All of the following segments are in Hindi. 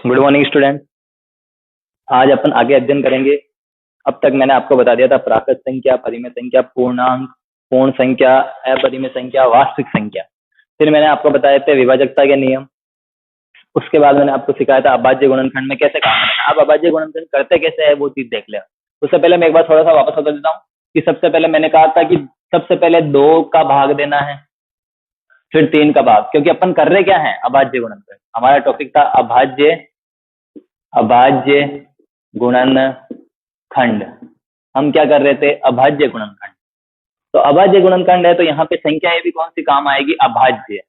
Good morning student. आज अपन आगे अध्ययन करेंगे। अब तक मैंने आपको बता दिया था प्राकृत संख्या, परिमेय संख्या, पूर्णांक, पूर्ण संख्या, अपरिमेय संख्या, वास्तविक संख्या। फिर मैंने आपको बताए थे विभाजकता के नियम। उसके बाद मैंने आपको सिखाया था अभाज्य गुणनखंड में कैसे काम करना है। अब अभाज्य गुणनखंड करते कैसे है वो चीज देख ले। उससे पहले मैं एक बार थोड़ा सा वापस बता देता हूँ कि सबसे पहले मैंने कहा था कि सबसे पहले 2 का भाग देना है, फिर 3 का भाग, क्योंकि अपन कर रहे क्या है, अभाज्य गुणनखंड। हमारा टॉपिक था अभाज्य गुणनखंड। हम क्या कर रहे थे, अभाज्य गुणनखंड। तो अभाज्य गुणनखंड है तो यहाँ पे संख्या भी कौन सी काम आएगी, अभाज्य।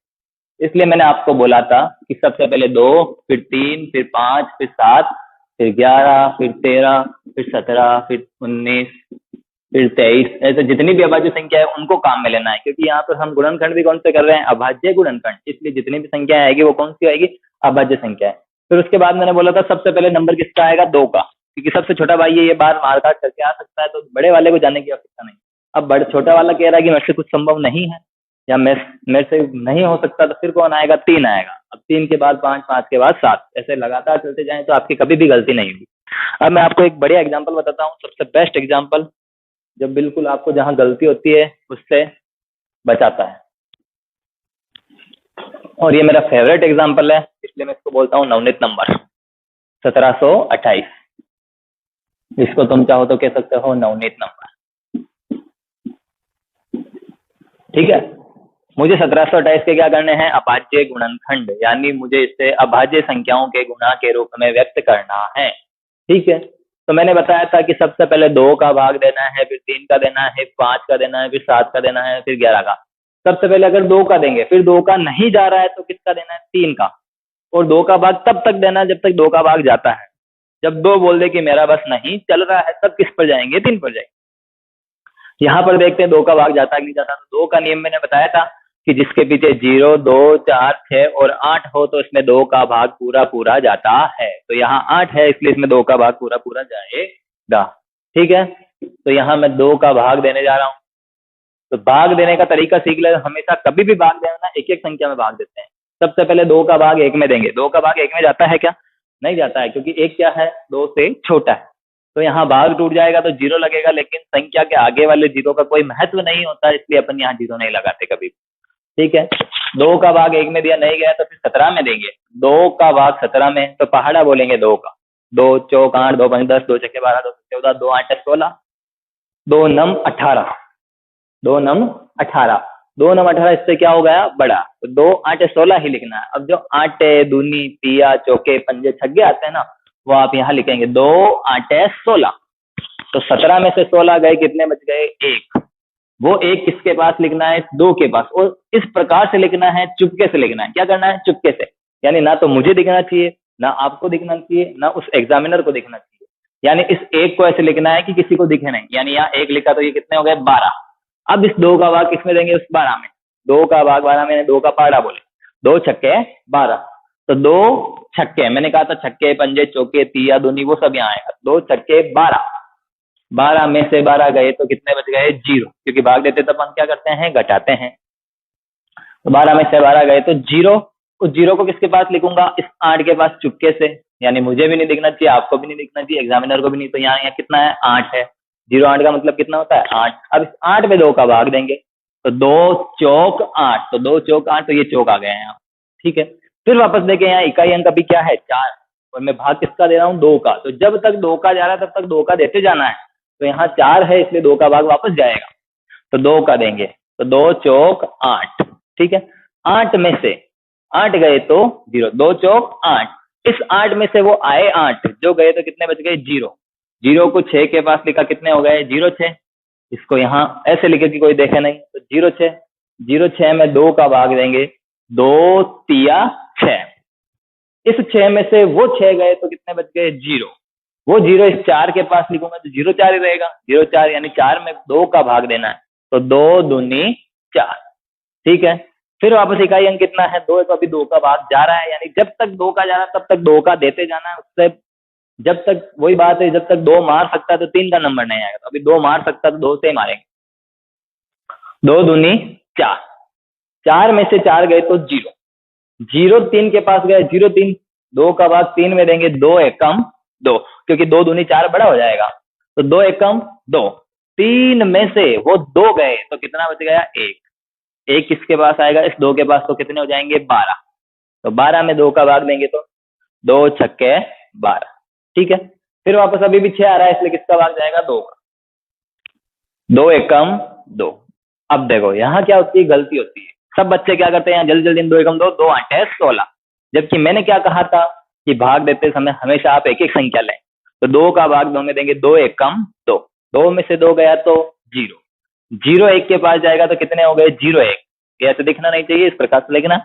इसलिए मैंने आपको बोला था कि सबसे पहले 2, फिर 3, फिर 5, फिर 7, फिर 11, फिर 13, फिर 17, फिर 19, फिर 23, ऐसे जितनी भी अभाज्य संख्या है उनको काम में लेना है, क्योंकि यहाँ पर हम गुणनखंड भी कौन से कर रहे हैं, अभाज्य गुणनखंड। इसलिए जितनी भी संख्या आएगी वो कौन सी आएगी, अभाज्य संख्या है। फिर उसके बाद मैंने बोला था सबसे पहले नंबर किसका आएगा, 2 का, क्योंकि सबसे छोटा भाई है, ये बार मारकाट करके आ सकता है, तो बड़े वाले को जाने की आवश्यकता नहीं। अब छोटा वाला कह रहा है कि मेरे से कुछ संभव नहीं है या मेरे से नहीं हो सकता, तो फिर कौन आएगा, 3 आएगा। अब 3 के बाद 5, 5 के बाद 7, ऐसे लगातार चलते जाएं तो आपकी कभी भी गलती नहीं होगी। अब मैं आपको एक बढ़िया एग्जाम्पल बताता हूँ, सबसे बेस्ट एग्जाम्पल, जब बिल्कुल आपको जहां गलती होती है उससे बचाता है। और ये मेरा फेवरेट एग्जाम्पल है, इसलिए मैं इसको बोलता हूँ नवनीत नंबर 1728। इसको तुम चाहो तो कह सकते हो नवनीत नंबर। ठीक है, मुझे 1728 के क्या करने हैं, अभाज्य गुणनखंड, यानी मुझे इससे अभाज्य संख्याओं के गुणा के रूप में व्यक्त करना है। ठीक है, तो मैंने बताया था कि सबसे पहले 2 का भाग देना है, फिर 3 का देना है, 5 का देना है, फिर 7 का देना है, फिर 11 का। सबसे पहले अगर 2 का देंगे, फिर 2 का नहीं जा रहा है तो किसका देना है, 3 का। और 2 का भाग तब तक देना है जब तक 2 का भाग जाता है। जब 2 बोल दे कि मेरा बस नहीं चल रहा है, तब किस पर जाएंगे, 3 पर जाएंगे। यहाँ पर देखते हैं 2 का भाग जाता है कि नहीं जाता। तो 2 का नियम मैंने बताया था कि जिसके पीछे 0, 2, 4, 6 और 8 हो तो इसमें 2 का भाग पूरा पूरा जाता है। तो यहाँ 8 है, इसलिए इसमें 2 का भाग पूरा पूरा जाएगा। ठीक है, तो यहाँ मैं 2 का भाग देने जा रहा हूँ। तो भाग देने का तरीका सीख ले, हमेशा कभी भी भाग देना एक एक संख्या में भाग देते हैं। सबसे पहले 2 का भाग 1 में देंगे। 2 का भाग 1 में जाता है क्या, नहीं जाता है, क्योंकि 1 क्या है, 2 से छोटा है। तो यहाँ भाग टूट जाएगा तो 0 लगेगा, लेकिन संख्या के आगे वाले 0 का कोई महत्व नहीं होता, इसलिए अपन यहाँ 0 नहीं लगाते कभी। ठीक है, 2 का भाग 1 में दिया, नहीं गया तो फिर 17 में देंगे। 2 का भाग 17 में, तो पहाड़ा बोलेंगे 2 का। 2 चौक 8, 2 पंच 10, 2 छक्के 12, 2 14, 2 8 16, 2 नम 18, 2 नम 18, 2 नम 18, इससे क्या हो गया, बड़ा। तो 2 8 16 ही लिखना है। अब जो 8 दूनी तिया चौके पंजे छग्गे आते हैं ना, वो आप यहाँ लिखेंगे 2 8 16। तो 17 में से 16 गए, कितने बच गए, 1। वो 1 किसके पास लिखना है, 2 के पास। और इस प्रकार से लिखना है, चुपके से लिखना है। क्या करना है, चुपके से, यानी ना तो मुझे दिखना चाहिए, ना आपको दिखना चाहिए, ना उस एग्जामिनर को दिखना चाहिए। यानी इस 1 को ऐसे लिखना है कि किसी को दिखे नहीं। यानी यहाँ 1 लिखा तो ये कितने हो गए, 12। अब इस 2 का भाग किसमें देंगे, उस 12 में। 2 का भाग 12 में, 2 का पहाड़ा बोले, 2 छक्के 12। तो 2 छक्के, मैंने कहा था छक्के पंजे चौके तिया दूनी वो सब यहाँ आएगा। 2 छक्के 12, 12 में से 12 गए तो कितने बच गए, 0, क्योंकि भाग देते तब हम क्या करते हैं, घटाते हैं। तो 12 में से 12 गए तो 0। उस 0 को किसके पास लिखूंगा, इस 8 के पास, चुपके से। यानी मुझे भी नहीं दिखना चाहिए, आपको भी नहीं दिखना चाहिए, एग्जामिनर को भी नहीं। तो यहाँ कितना है, 8 है। 0 8 का मतलब कितना होता है, 8। अब इस 8 में 2 का भाग देंगे, तो 2 चौक 8, तो 2 चौक 8, तो ये चौक आ गए हैं यहाँ। ठीक है, फिर वापस देखें, यहाँ इकाई अंक अभी क्या है, 4, और मैं भाग किसका दे रहा हूँ, 2 का। तो जब तक 2 का जा रहा है तब तक 2 का देते जाना है। तो यहाँ 4 है, इसलिए 2 का भाग वापस जाएगा, तो 2 का देंगे। तो 2 चौक 8। ठीक है, 8 में से 8 गए तो 0, 2 चौक 8। इस 8 में से वो आए 8, जो गए तो कितने बच गए, 0। 0 को 6 के पास लिखा, कितने हो गए, 0 6। इसको यहाँ ऐसे लिखे कि कोई देखे नहीं, तो 0 6। 0 6 में 2 का भाग देंगे, 2 तिया 6। इस 6 में से वो 6 गए तो कितने बच गए, 0। वो 0 इस 4 के पास लिखूंगा तो 0 4 ही रहेगा। 0 4 यानी 4 में 2 का भाग देना है, तो 2 दूनी 4। ठीक है, फिर वापस इकाई अंक कितना है, 2 है, तो अभी 2 का भाग जा रहा है। यानी जब तक 2 का जा रहा है तब तक 2 का देते जाना है। उससे जब तक, वही बात है, जब तक 2 मार सकता है तो 3 का नंबर नहीं आएगा। तो अभी 2 मार सकता है तो 2 से ही मारेंगे। 2 दूनी 4, 4 में से 4 गए तो 0। 0 3 के पास गए, 0 3 2 का भाग 3 में देंगे, 2 एकम 2, क्योंकि 2 दूनी 4 बड़ा हो जाएगा, तो 2 एकम 2। 3 में से वो 2 गए तो कितना बच गया? 1। 1 किसके पास आएगा? इस 2 के पास, तो कितने हो जाएंगे? 12। तो 12 में 2 का भाग देंगे तो 2 छक्के 12। ठीक है, फिर वापस अभी भी 6 आ रहा है, इसलिए किसका भाग जाएगा? 2 का। 2 एकम 2। अब देखो यहाँ क्या होती है, गलती होती है। सब बच्चे क्या करते हैं यहाँ जल्दी जल्दी 2 एकम 2, 2 8 है 16, जबकि मैंने क्या कहा था कि भाग देते समय हमेशा आप एक एक संख्या लें। तो 2 का भाग 2 में देंगे, 2 एकम 2, 2 में से 2 गया तो 0, 0 1 के पास जाएगा तो कितने हो गए? 0 1। ये ऐसे दिखना नहीं चाहिए, इस प्रकार से लिखना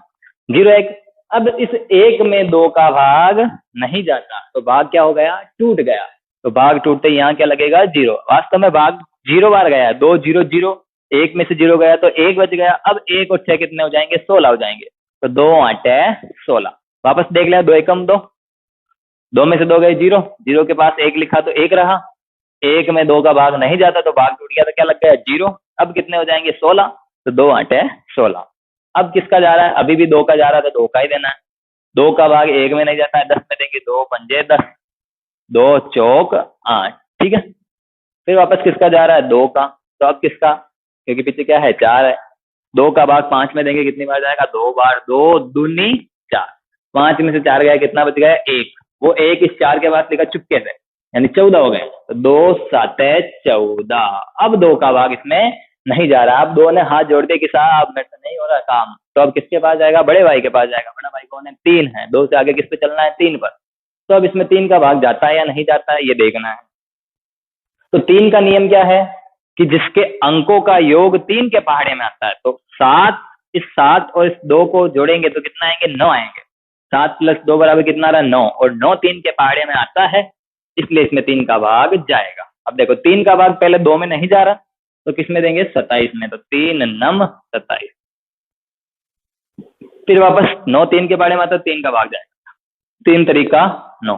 0 1। अब इस 1 में 2 का भाग नहीं जाता तो भाग क्या हो गया? टूट गया। तो भाग टूटते यहाँ क्या लगेगा? 0। वास्तव में भाग 0 बार गया, 2 0 0, 1 में से 0 गया तो 1 बच गया। अब 1 और 6 कितने हो जाएंगे? 16 हो जाएंगे। तो 2 8 16। वापस देख लिया, 2 एकम 2, 2 में से 2 गए 0, 0 के पास 1 लिखा तो 1 रहा, 1 में 2 का भाग नहीं जाता तो भाग टूट गया, तो क्या लग गया? 0। अब कितने हो जाएंगे? 16। तो 2 8 16। अब किसका जा रहा है? अभी भी 2 का जा रहा था, 2 का ही देना है। 2 का भाग 1 में नहीं जाता है, 10 में देंगे, 2 पंजे 10, 2 चौक 8। ठीक है, फिर वापस किसका जा रहा है? 2 का। तो अब किसका? क्योंकि पीछे क्या है? 4 है। 2 का भाग 5 में देंगे, कितनी बार जाएगा? 2 बार। 2 दूनी 4, 5 में से 4 गया, कितना बच गया? 1। वो 1 इस 4 के बाद लिखा चुपके से, यानी 14 हो गए। तो 2 7 14। अब 2 का भाग इसमें नहीं जा रहा। अब 2 ने हाथ जोड़ दिया कि साहब मेरे से नहीं हो रहा काम, तो अब किसके पास जाएगा? बड़े भाई के पास जाएगा। बड़ा भाई कौन है? 3 है। 2 से आगे किस पे चलना है? 3 पर। तो अब इसमें 3 का भाग जाता है या नहीं जाता है, ये देखना है। तो 3 का नियम क्या है कि जिसके अंकों का योग 3 के पहाड़े में आता है, तो 7, इस 7 और इस 2 को जोड़ेंगे तो कितना आएंगे? 9 आएंगे। 7 + 2 बराबर कितना रहा? 9, और 9 3 के पहाड़े में आता है, इसलिए इसमें 3 का भाग जाएगा। अब देखो 3 का भाग पहले 2 में नहीं जा रहा, तो किसमें देंगे? 27 में। तो 3 9 27। फिर वापस 9 3 के पहाड़े में आता है, 3 का भाग जाएगा। 3 तरीका 9,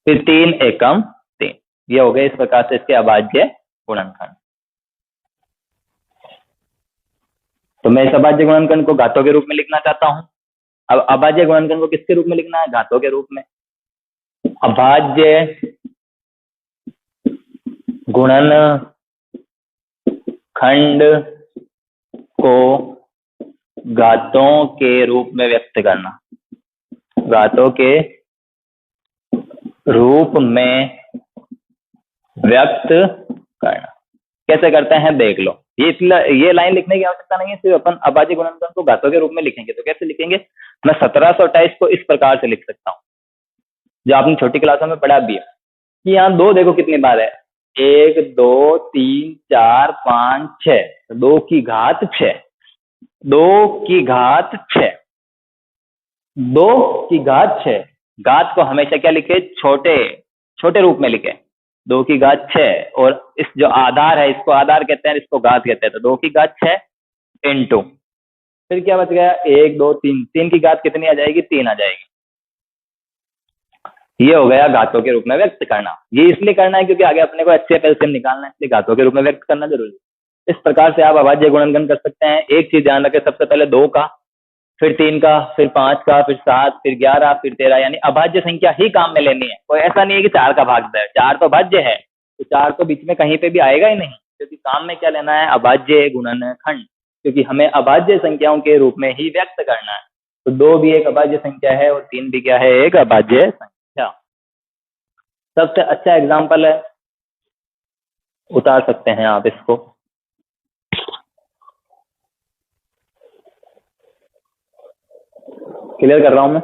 फिर 3 एकम 3। ये हो गए इस प्रकार से इसके अभाज्य गुणनखंड। तो मैं इस अभाज्य गुणनखंड को घातों के रूप में लिखना चाहता हूं। अब अभाज्य गुणनखंड को किसके रूप में लिखना है? घातों के रूप में। अभाज्य गुणनखंड को घातों के रूप में व्यक्त करना, घातों के रूप में व्यक्त करना कैसे करते हैं देख लो। ये लाइन लिखने की आवश्यकता नहीं है, सिर्फ अपन अभाज्य गुणनखंड को घातों के रूप में लिखेंगे। तो कैसे लिखेंगे? मैं 1728 को इस प्रकार से लिख सकता हूँ, जो आपने छोटी क्लासों में पढ़ा भी है कि यहाँ 2 देखो कितनी बार है, 1 2 3 4 5 6, 2 की घात 6, 2 की घात 6, 2 की घात 6। घात को हमेशा क्या लिखे? छोटे छोटे रूप में लिखे। 2 की घात 6, और इस जो आधार है इसको आधार कहते हैं, इसको घात कहते हैं। तो 2 की घात 6 इंटू, फिर क्या बच गया? 1 2 3, 3 की घात कितनी आ जाएगी? 3 आ जाएगी। ये हो गया घातों के रूप में व्यक्त करना। ये इसलिए करना है क्योंकि आगे अपने को HCF LCM निकालना है, इसलिए घातों के रूप में व्यक्त करना जरूरी है। इस प्रकार से आप अभाज्य गुणनखंड कर सकते हैं। एक चीज ध्यान रखें, सबसे पहले 2 का, फिर 3 का, फिर 5 का, फिर 7, फिर 11, फिर 13, यानी अभाज्य संख्या ही काम में लेनी है। कोई ऐसा नहीं है कि 4 का भाग है, 4 तो भाज्य है, तो 4 तो बीच में कहीं पे भी आएगा ही नहीं, क्योंकि काम में क्या लेना है? अभाज्य गुणनखंड, क्योंकि हमें अभाज्य संख्याओं के रूप में ही व्यक्त करना है। तो 2 भी एक अभाज्य संख्या है और 3 भी क्या है? एक अभाज्य संख्या। सबसे अच्छा एग्जाम्पल है, उतार सकते हैं आप इसको। क्लियर कर रहा हूं मैं।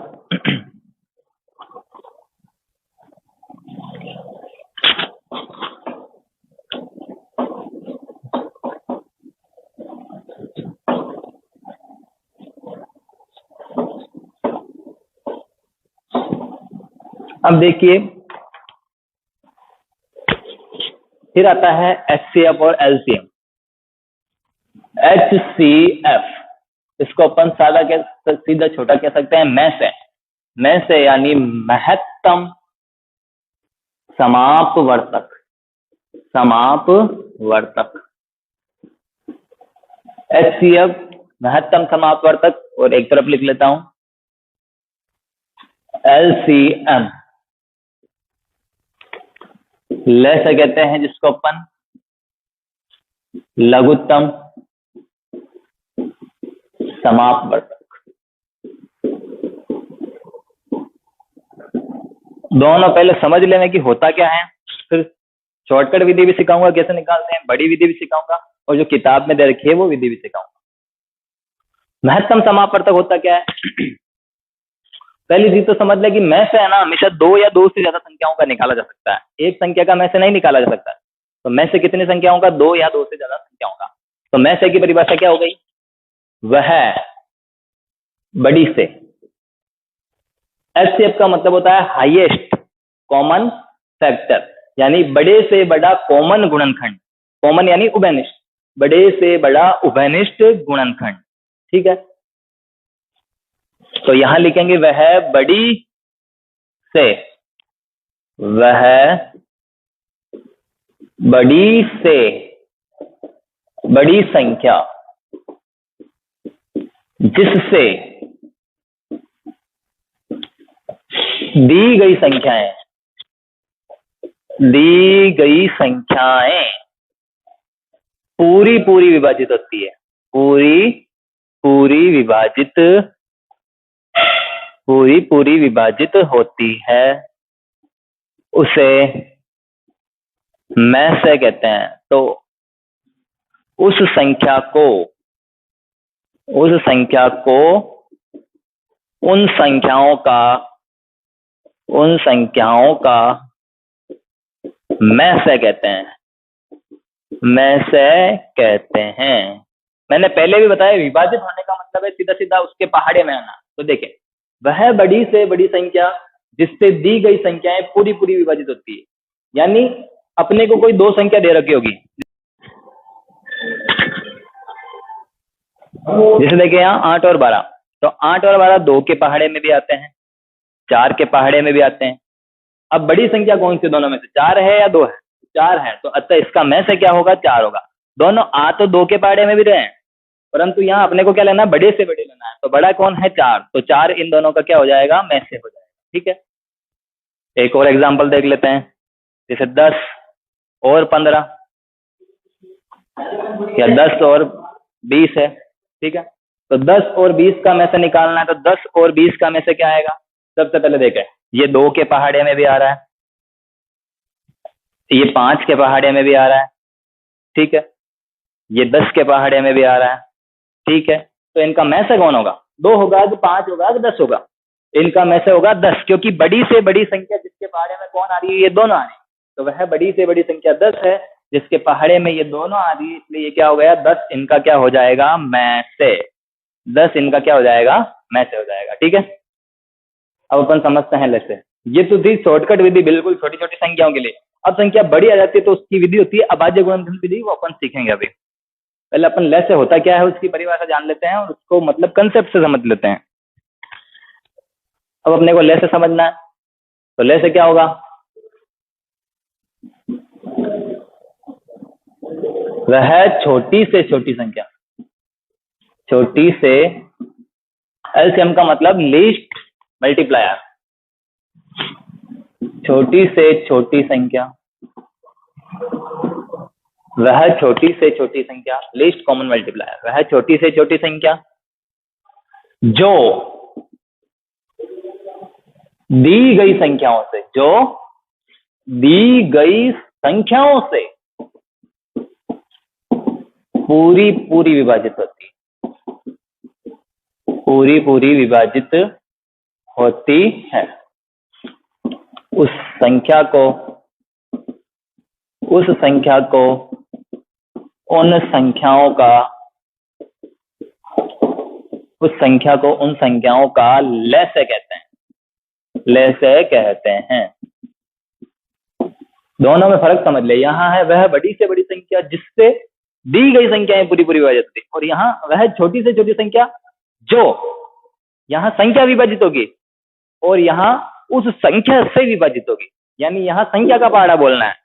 अब देखिए, फिर आता है HCF और LCM। HCF, इसको अपन सादा सीधा छोटा कह सकते हैं मैं से यानी महत्तम समापवर्तक। HCF महत्तम समापवर्तक, और एक तरफ लिख लेता हूं LCM लैसे कहते हैं जिसको अपन लघुत्तम समापवर्तक। दोनों पहले समझ लेने की होता क्या है, फिर शॉर्टकट विधि भी सिखाऊंगा कैसे निकालते हैं, बड़ी विधि भी सिखाऊंगा और जो किताब में दे रखी है वो विधि भी सिखाऊंगा। महत्तम समापवर्तक होता क्या है? पहली चीज तो समझ ले कि में से है ना हमेशा दो या दो से ज्यादा संख्याओं का निकाला जा सकता है, एक संख्या का में से नहीं निकाला जा सकता है। तो में से कितनी संख्याओं का? दो या दो से ज्यादा संख्याओं का। तो में से की परिभाषा क्या हो गई? वह बड़ी से। एचसीएफ का मतलब होता है हाईएस्ट कॉमन फैक्टर, यानी बड़े से बड़ा कॉमन गुणनखंड। कॉमन यानी उभयनिष्ठ, बड़े से बड़ा उभयनिष्ठ गुणनखंड। ठीक है, तो यहां लिखेंगे वह बड़ी से, वह बड़ी से बड़ी संख्या जिससे दी गई संख्याएं पूरी पूरी विभाजित होती है, पूरी विभाजित होती है, उसे में से कहते हैं। तो उस संख्या को उन संख्याओं का में से कहते हैं। मैंने पहले भी बताया विभाजित होने का मतलब है सीधा सीधा उसके पहाड़े में आना। तो देखें, वह बड़ी से बड़ी संख्या जिससे दी गई संख्याएं पूरी पूरी विभाजित होती है, यानी अपने को कोई दो संख्या दे रखी होगी, जैसे देखिए यहाँ 8 और 12। तो 8 और 12 2 के पहाड़े में भी आते हैं, 4 के पहाड़े में भी आते हैं। अब बड़ी संख्या कौन सी दोनों में से? 4 है या 2 है? 4 है, तो अतः इसका में से क्या होगा? 4 होगा। दोनों आ तो 2 के पहाड़े में भी रहे हैं, परंतु यहाँ अपने को क्या लेना है? बड़े से बड़े लेना है। तो बड़ा कौन है? 4। तो 4 इन दोनों का क्या हो जाएगा? में से हो जाएगा। ठीक है, एक और एग्जाम्पल देख लेते हैं, जैसे 10 और 15 या 10 और 20 है। ठीक है, तो 10 और 20 का में से निकालना है। तो 10 और 20 का में से क्या आएगा? सबसे पहले देखें, ये 2 के पहाड़े में भी आ रहा है, ये 5 के पहाड़े में भी आ रहा है। ठीक है, ये 10 के पहाड़े में भी आ रहा है। ठीक है, तो इनका में से कौन होगा? 2 होगा कि 5 होगा कि 10 होगा? इनका में से होगा 10, क्योंकि बड़ी से बड़ी संख्या जिसके पहाड़े में कौन आ रही है? ये दोनों आ रही है। तो वह बड़ी से बड़ी संख्या 10 है जिसके पहाड़े में ये दोनों आ रही है, इसलिए ये क्या हो गया? 10 इनका क्या हो जाएगा? में से। 10 इनका क्या हो जाएगा? में से हो जाएगा। ठीक है, अब अपन समझते हैं लेसे। ये तो थी शॉर्टकट विधि बिल्कुल छोटी छोटी संख्याओं के लिए। अब संख्या बड़ी आ जाती है तो उसकी विधि होती है अभाज्य गुणनखंड विधि, वो अपन सीखेंगे अभी। पहले अपन लेसे होता क्या है उसकी परिभाषा जान लेते हैं और उसको मतलब कंसेप्ट से समझ लेते हैं। अब अपने को लेसे समझना है, तो लेसे क्या होगा? वह छोटी से छोटी संख्या, छोटी से, एलसीएम का मतलब लीस्ट मल्टीप्लायर, छोटी से छोटी संख्या, वह छोटी से छोटी संख्या, लीस्ट कॉमन मल्टीप्लायर, वह छोटी से छोटी संख्या जो दी गई संख्याओं से, पूरी पूरी विभाजित होती है, पूरी पूरी विभाजित होती है। उस संख्या को उन संख्याओं का लेसे कहते हैं। दोनों में फर्क समझ ले। यहाँ है वह बड़ी से बड़ी संख्या जिससे दी गई संख्याएं पूरी पूरी विभाजित होती, और यहाँ वह छोटी से छोटी संख्या जो यहाँ संख्या विभाजित होगी और यहाँ उस संख्या से विभाजित होगी, यानी यहाँ संख्या का पहाड़ा बोलना है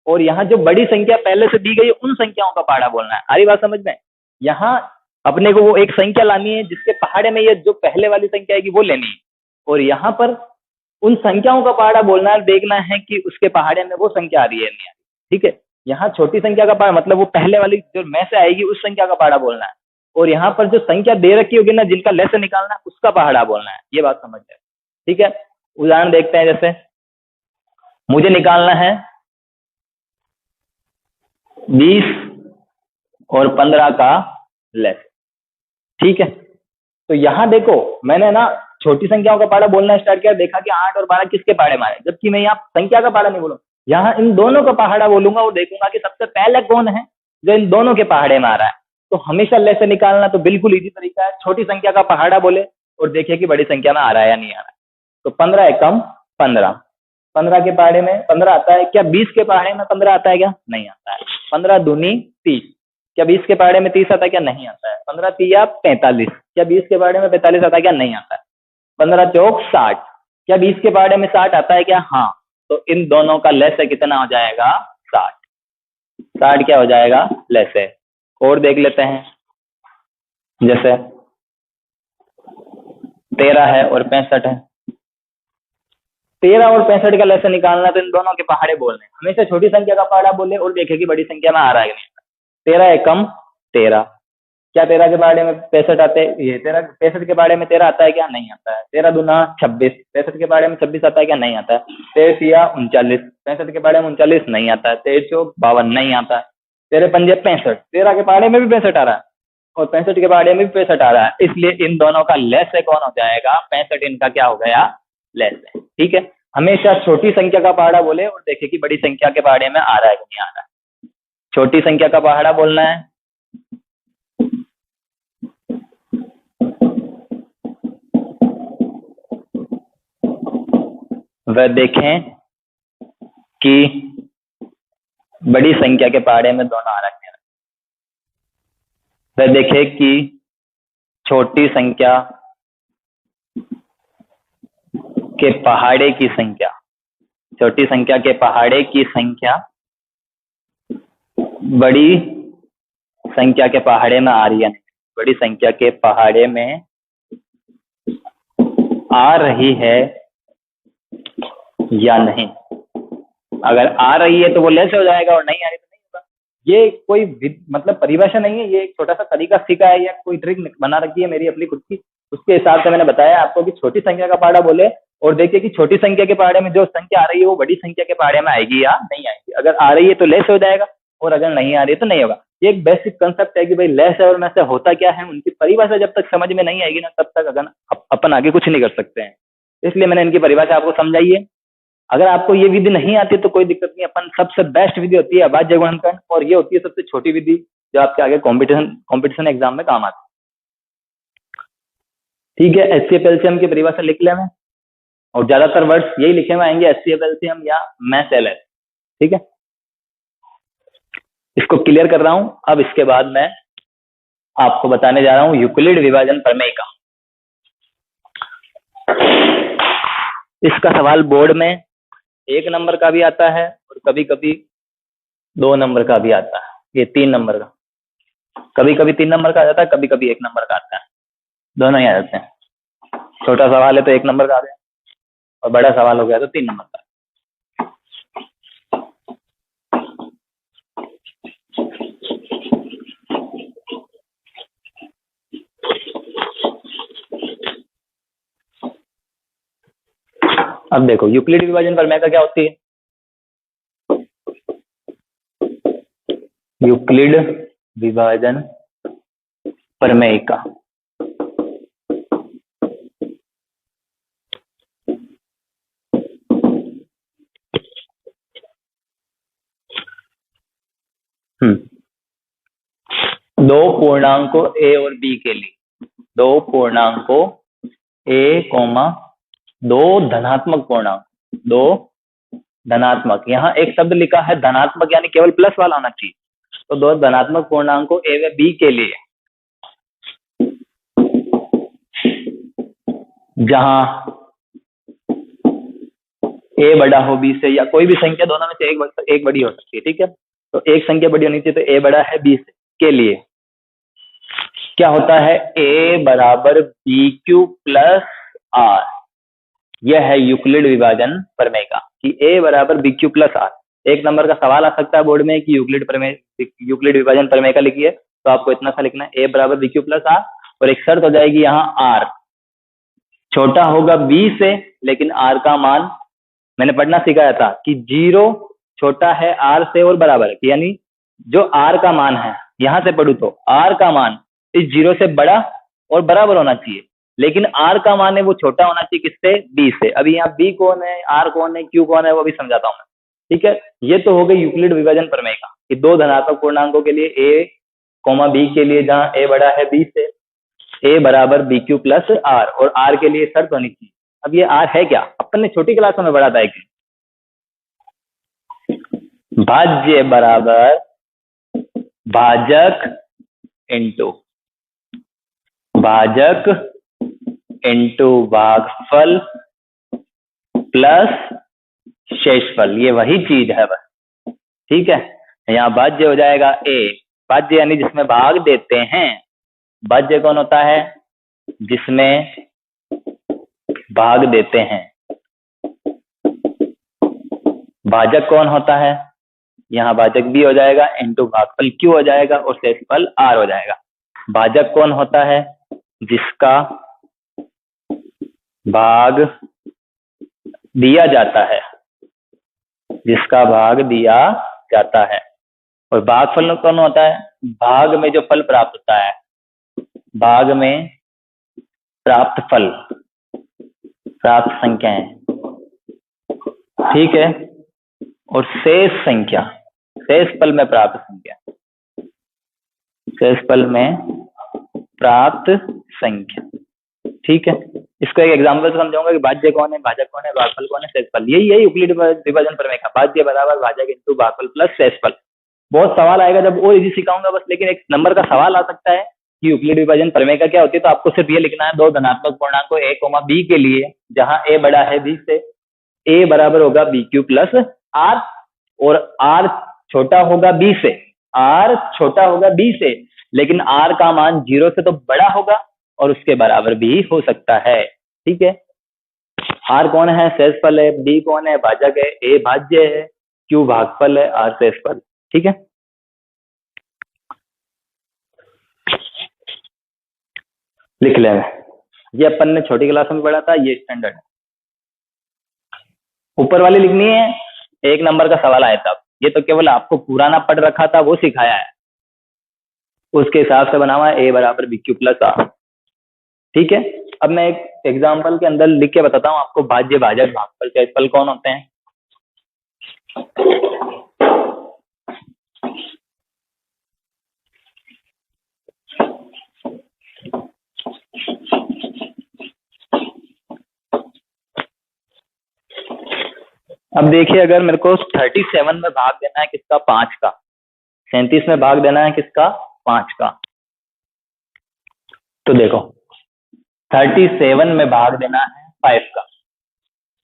और यहाँ जो बड़ी संख्या पहले से दी गई उन संख्याओं का पहाड़ा बोलना है। आ रही बात समझ में? यहाँ अपने को वो एक संख्या लानी है जिसके पहाड़े में ये जो पहले वाली संख्या आएगी वो लेनी है, और यहाँ पर उन संख्याओं का पहाड़ा बोलना है, देखना है कि उसके पहाड़े में वो संख्या आ रही है नहीं आ रही। ठीक है, यहाँ छोटी संख्या का पहाड़ा मतलब वो पहले वाली जो में से आएगी उस संख्या का पहाड़ा बोलना है, और यहाँ पर जो संख्या दे रखी होगी ना जिनका लेस निकालना है उसका पहाड़ा बोलना है। ये बात समझ जाए। ठीक है, उदाहरण देखते हैं। जैसे मुझे निकालना है 20 और 15 का लेस। ठीक है, तो यहाँ देखो मैंने ना छोटी संख्याओं का पहाड़ा बोलना स्टार्ट किया, देखा कि 8 और 12 किसके पहाड़े में आए, जबकि मैं यहाँ संख्या का पहाड़ा नहीं बोलूँ, यहाँ इन दोनों का पहाड़ा बोलूंगा और देखूंगा कि सबसे पहले कौन है जो इन दोनों के पहाड़े में आ रहा है। तो हमेशा लेस से निकालना तो बिल्कुल इजी तरीका है, छोटी संख्या का पहाड़ा बोले और देखिए कि बड़ी संख्या में आ रहा है या नहीं आ रहा है। तो 15 एकम 15, 15 के पहाड़े में 15 आता है क्या? 20 के पहाड़े में 15 आता है क्या? नहीं आता है। 15 दूनी 30, क्या 20 के पहाड़े में 30 आता है क्या? नहीं आता है। 15 तिया 45, क्या 20 के पहाड़े में 45 आता है क्या? नहीं आता है। 15 चौक 60, क्या 20 के पहाड़े में 60 आता है क्या? हाँ। तो इन दोनों का लेस है कितना हो जाएगा? 60। 60 क्या हो जाएगा? लेस है। और देख लेते हैं, जैसे 13 है और 65 है। 13 और 65 का लेस निकालना तो इन दोनों के पहाड़े बोलने, हमेशा छोटी संख्या का पहाड़ा बोले और देखे कि बड़ी संख्या में आ रहा है नहीं। 13 एकम 13, क्या 13 के पहाड़े में 65 आते हैं? ये 65 के पहाड़े में 13 आता है क्या? नहीं आता है। 13 दूना 26, 65 के पहाड़े में 26 आता है क्या? नहीं आता है। 13 या 39, 65 के पहाड़े में 39 नहीं आता है। 13 चौक 52 नहीं आता है। 13 पंजे 65, 13 के पहाड़े में भी 65 आ रहा है और 65 के पहाड़े में भी 65 आ रहा है, इसलिए इन दोनों का लेस है कौन हो जाएगा? 65 इनका क्या हो गया? लेस है। ठीक है, हमेशा छोटी संख्या का पहाड़ा बोले और देखे कि बड़ी संख्या के पहाड़े में आ रहा है कि नहीं आ रहा है। छोटी संख्या का पहाड़ा बोलना है, वह देखें कि बड़ी संख्या के पहाड़े में दोनों आ रखे हैं। वह देखे कि छोटी संख्या के पहाड़े की संख्या, छोटी संख्या के पहाड़े की संख्या बड़ी संख्या के पहाड़े में आ रही है, बड़ी संख्या के पहाड़े में आ रही है या नहीं। अगर आ रही है तो वो लेस हो जाएगा और नहीं आ रही तो नहीं होगा। ये कोई मतलब परिभाषा नहीं है, ये एक छोटा सा तरीका सीखा है या कोई ट्रिक बना रखी है मेरी अपनी खुद की, उसके हिसाब से मैंने बताया आपको कि छोटी संख्या का पहाड़ा बोले और देखिए कि छोटी संख्या के पहाड़े में जो संख्या आ रही है वो बड़ी संख्या के पहाड़े में आएगी या नहीं आएगी। अगर आ रही है तो लेस हो जाएगा और अगर नहीं आ रही है तो नहीं होगा। ये एक बेसिक कंसेप्ट है कि भाई लेस है और में से होता क्या है, उनकी परिभाषा जब तक समझ में नहीं आएगी ना तब तक अगर अपन आगे कुछ नहीं कर सकते हैं। इसलिए मैंने इनकी परिभाषा आपको समझाई है। अगर आपको ये विधि नहीं आती तो कोई दिक्कत नहीं, अपन सबसे बेस्ट विधि होती है अभाज्य गुणनखंड और ये होती है सबसे छोटी विधि जो आपके आगे कॉम्पिटिशन एग्जाम में काम आती है। ठीक है, एचसीएफ एलसीएम की परिभाषा लिख ले में और ज्यादातर वर्ड्स यही लिखे हुए आएंगे, एचसीएफ एलसीएम या मैथ एलएस। ठीक है, इसको क्लियर कर रहा हूं। अब इसके बाद मैं आपको बताने जा रहा हूं यूक्लिड विभाजन प्रमेय का। इसका सवाल बोर्ड में 1 नंबर का भी आता है और कभी कभी 2 नंबर का भी आता है। ये 3 नंबर का, कभी कभी 3 नंबर का आ जाता है, कभी कभी 1 नंबर का आता है, दोनों ही आ जाते हैं। छोटा सवाल है तो 1 नंबर का आ गया और बड़ा सवाल हो गया तो 3 नंबर का। अब देखो यूक्लिड विभाजन प्रमेय का क्या होती है। यूक्लिड विभाजन प्रमेय का दो पूर्णांकों ए और बी के लिए, दो पूर्णांकों ए कोमा दो धनात्मक पूर्णांक, दो धनात्मक, यहाँ एक शब्द लिखा है धनात्मक यानी केवल प्लस वाला होना चाहिए। तो दो धनात्मक पूर्णांकों ए व बी के लिए जहां ए बड़ा हो बी से, या कोई भी संख्या दोनों में से एक बड़ी हो सकती है। ठीक है, तो एक संख्या बड़ी होनी चाहिए, तो ए बड़ा है बी से के लिए क्या होता है, ए बराबर बी क्यू प्लस आर। यह है यूक्लिड विभाजन प्रमेय का कि ए बराबर बी क्यू प्लस आर। एक नंबर का सवाल आ सकता है बोर्ड में कि यूक्लिड विभाजन प्रमेय का लिखिए, तो आपको इतना सा लिखना है ए बराबर बी क्यू प्लस आर, और एक शर्त हो जाएगी यहाँ आर छोटा होगा बी से, लेकिन आर का मान मैंने पढ़ना सिखाया था कि 0 छोटा है आर से और बराबर है, यानी जो आर का मान है, यहां से पढ़ू तो आर का मान इस 0 से बड़ा और बराबर होना चाहिए, लेकिन आर का मान है वो छोटा होना चाहिए किससे, बी से। अभी यहाँ बी कौन है, आर कौन है, क्यू कौन है, वो भी समझाता हूं मैं। ठीक है, ये तो हो गई यूक्लिड विभाजन प्रमेय का कि दो धनात्मक पूर्णांकों के लिए ए कोमा बी के लिए जहां ए बड़ा है बी से, ए बराबर बी क्यू प्लस आर, और आर के लिए शर्त होनी चाहिए। अब ये आर है क्या, अपन ने छोटी क्लासों में पढ़ा था एक भाज्य बराबर भाजक इंटू भागफल प्लस शेषफल, ये वही चीज है बस। ठीक है, यहाँ भाज्य हो जाएगा ए, भाज्य यानी जिसमें भाग देते हैं। भाज्य कौन होता है, जिसमें भाग देते हैं। भाजक कौन होता है, यहाँ भाजक बी हो जाएगा इंटू भागफल क्यू हो जाएगा और शेषफल आर हो जाएगा। भाजक कौन होता है, जिसका भाग दिया जाता है, जिसका भाग दिया जाता है। और भागफल कौन होता है, भाग में जो फल प्राप्त होता है, भाग में प्राप्त फल, प्राप्त संख्याएं। ठीक है, और शेष संख्या, शेषफल में प्राप्त संख्या, शेषफल में प्राप्त संख्या। ठीक है, इसको एक एग्जांपल से समझाऊंगा कि भाज्य कौन है, भाजक कौन है, भागफल कौन है, शेषफल। यही यूक्लिड विभाजन प्रमेय का भाज्य बराबर भाजक इंटू भागफल प्लस शेषफल। बहुत सवाल आएगा जब और इजी सिखाऊंगा बस, लेकिन एक नंबर का सवाल आ सकता है कि यूक्लिड विभाजन प्रमेय का क्या होती है, तो आपको सिर्फ ये लिखना है दो धनात्मक पूर्णांकों ए कोमा बी के लिए जहां ए बड़ा है बी से, ए बराबर होगा बी क्यू प्लस आर, और आर छोटा होगा बी से, आर छोटा होगा बी से, लेकिन आर का मान 0 से तो बड़ा होगा और उसके बराबर भी हो सकता है। ठीक है, आर कौन है, शेषफल है, बी कौन है, भाजक है, ए भाज्य है, क्यू भागफल है, आर शेषफल। ठीक है, लिख ले। ये अपन ने छोटी क्लास में पढ़ा था, ये स्टैंडर्ड है। ऊपर वाली लिखनी है, एक नंबर का सवाल आया था, ये तो केवल आपको पुराना पढ़ रखा था वो सिखाया है, उसके हिसाब से बना हुआ है ए बराबर बी क्यू प्लस आर। ठीक है, अब मैं एक एग्जांपल के अंदर लिख के बताता हूं आपको भाज्य भाजक भागफल शेषफल कौन होते हैं। अब देखिए, अगर मेरे को 37 में भाग देना है किसका, 5 का, 37 में भाग देना है किसका, 5 का, तो देखो 37 में भाग देना है 5 का,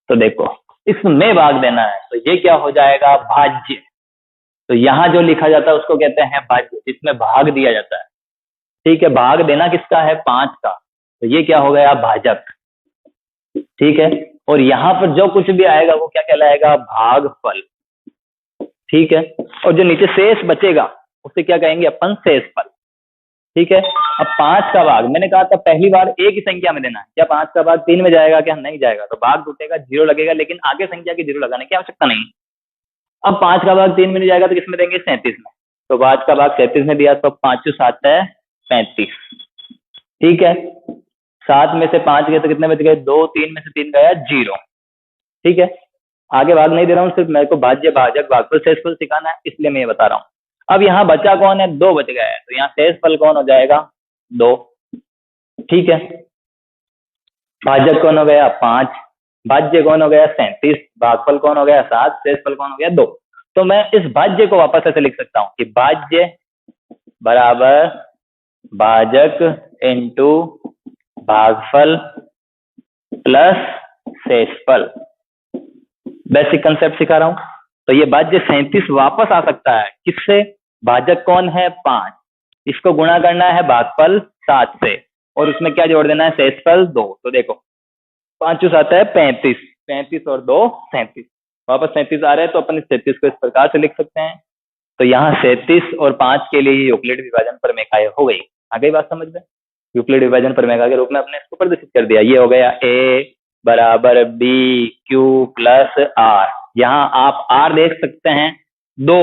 तो देखो इसमें भाग देना है, तो ये क्या हो जाएगा, भाज्य। तो यहां जो लिखा जाता है उसको कहते हैं भाज्य, जिसमें भाग दिया जाता है। ठीक है, भाग देना किसका है, 5 का, तो ये क्या हो गया, भाजक। ठीक है, और यहाँ पर जो कुछ भी आएगा वो क्या कहलाएगा, भागफल। ठीक है, और जो नीचे शेष बचेगा उसे क्या कहेंगे अपन, शेषफल। ठीक है, अब 5 का भाग मैंने कहा था पहली बार एक ही संख्या में देना है, क्या 5 का भाग 3 में जाएगा, क्या नहीं जाएगा, तो भाग टूटेगा, 0 लगेगा, लेकिन आगे संख्या की 0 लगाने की आवश्यकता नहीं। अब 5 का भाग 3 में नहीं जाएगा तो किसमें देंगे, 37 में, तो 5 का भाग 37 में दिया, तो 5 7 है 35। ठीक है, 7 में से 5 गए तो कितने बच गए, 2, 3 में से 3 गया 0। ठीक है, आगे भाग नहीं दे रहा हूँ, सिर्फ मेरे को भाज्य भाजक भागफल शेषफल सिखाना है, इसलिए मैं ये बता रहा हूँ। अब यहाँ बचा कौन है, 2 बच गया है, तो यहाँ शेषफल कौन हो जाएगा, 2। ठीक है, भाजक कौन हो गया, 5, भाज्य कौन हो गया, 37, भागफल कौन हो गया, 7, शेषफल कौन हो गया, 2। तो मैं इस भाज्य को वापस ऐसे लिख सकता हूँ कि भाज्य बराबर भाजक इंटू भागफल प्लस शेषफल। बेसिक कंसेप्ट सिखा रहा हूं। तो ये भाज्य 37 वापस आ सकता है किससे, भाजक कौन है, 5, इसको गुणा करना है भागफल 7 से, और उसमें क्या जोड़ देना है, शेषफल 2। तो देखो 5 चौस आता है 35, 35 और 2 37, वापस 37 आ रहे हैं तो अपन इस 33 को इस प्रकार से लिख सकते हैं। तो यहाँ 37 और 5 के लिए यूक्लिड विभाजन प्रमेय हो गई। आ गई बात समझ में? यूक्लिड विभाजन प्रमेय के रूप में अपने इसको प्रदर्शित कर दिया। ये हो गया ए बराबर बी क्यू प्लस आर। यहाँ आप आर देख सकते हैं 2